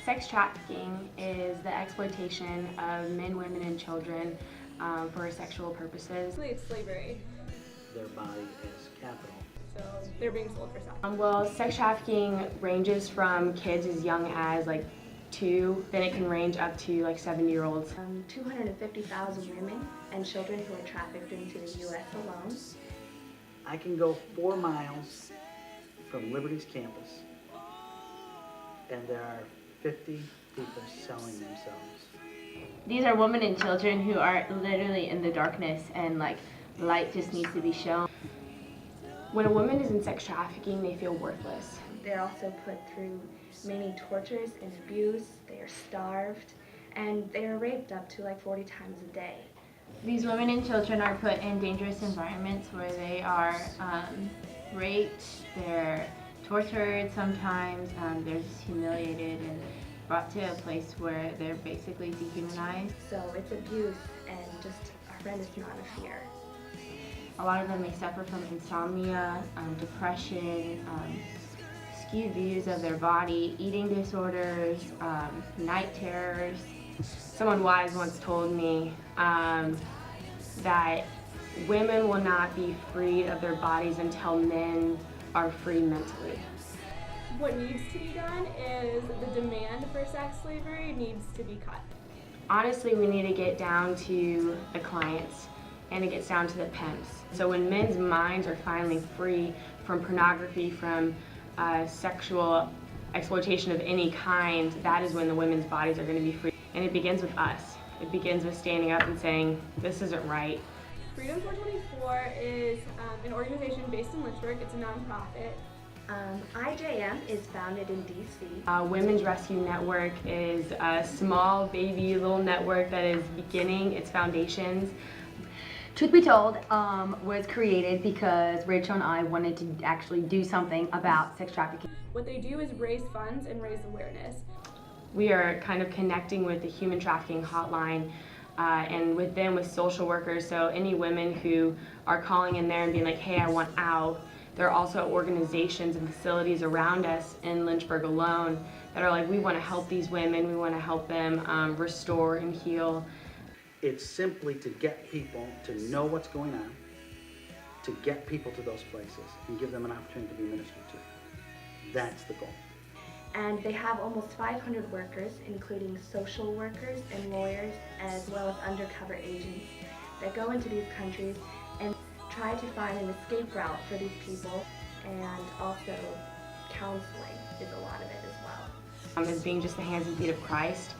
Sex trafficking is the exploitation of men, women, and children for sexual purposes. It's slavery. Their body is capital. So they're being sold for sex. Well, sex trafficking ranges from kids as young as like 2, then it can range up to like 7-year-olds. 250,000 women and children who are trafficked into the U.S. alone. I can go 4 miles from Liberty's campus, and there are 50 people selling themselves. These are women and children who are literally in the darkness, and like light just needs to be shown. When a woman is in sex trafficking, they feel worthless. They're also put through many tortures and abuse. They are starved, and they are raped up to like 40 times a day. These women and children are put in dangerous environments where they are raped, they're tortured sometimes, they're just humiliated and brought to a place where they're basically dehumanized. So it's abuse and just a friend is not a fear. A lot of them may suffer from insomnia, depression, skewed views of their body, eating disorders, night terrors. Someone wise once told me that women will not be freed of their bodies until men are free mentally. What needs to be done is the demand for sex slavery needs to be cut. Honestly, we need to get down to the clients, and it gets down to the pimps. So when men's minds are finally free from pornography, from sexual exploitation of any kind, that is when the women's bodies are going to be free. And it begins with us. It begins with standing up and saying, this isn't right. Freedom 424 is an organization based in Lynchburg. It's a nonprofit. IJM is founded in D.C. Women's Rescue Network is a small baby little network that is beginning its foundations. Truth Be Told was created because Rachel and I wanted to actually do something about sex trafficking. What they do is raise funds and raise awareness. We are kind of connecting with the human trafficking hotline and with them with social workers. So any women who are calling in there and being like, hey, I want out. There are also organizations and facilities around us in Lynchburg alone that are like, we want to help these women, we want to help them restore and heal. It's simply to get people to know what's going on, to get people to those places and give them an opportunity to be ministered to. That's the goal. And they have almost 500 workers, including social workers and lawyers, as well as undercover agents that go into these countries and try to find an escape route for these people, and also counseling is a lot of it as well. As being just the hands and feet of Christ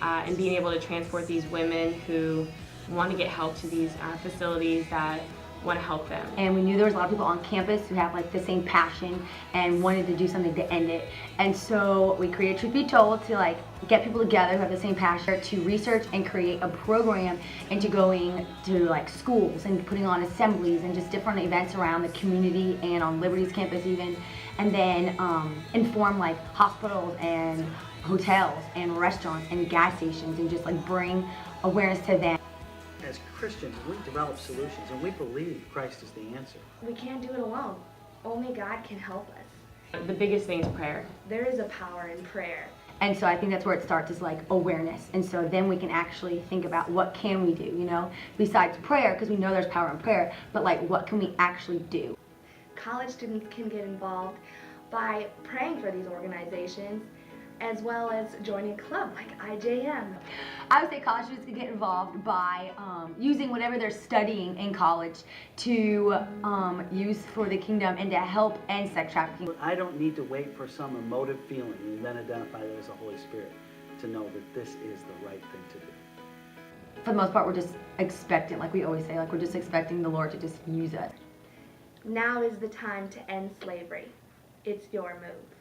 and being able to transport these women who want to get help to these facilities that want to help them. And we knew there was a lot of people on campus who have like the same passion and wanted to do something to end it. And so we created Truth Be Told to like get people together who have the same passion to research and create a program into going to like schools and putting on assemblies and just different events around the community and on Liberty's campus even. And then inform like hospitals and hotels and restaurants and gas stations and just like bring awareness to them. As Christians, we develop solutions, and we believe Christ is the answer. We can't do it alone. Only God can help us. The biggest thing is prayer. There is a power in prayer. And so I think that's where it starts, is like awareness. And so then we can actually think about what can we do, you know, besides prayer, because we know there's power in prayer, but like what can we actually do? College students can get involved by praying for these organizations, as well as joining a club like IJM. I would say college students can get involved by using whatever they're studying in college to use for the kingdom and to help end sex trafficking. I don't need to wait for some emotive feeling and then identify that as the Holy Spirit to know that this is the right thing to do. For the most part, we're just expecting, like we always say, like we're just expecting the Lord to just use us. Now is the time to end slavery. It's your move.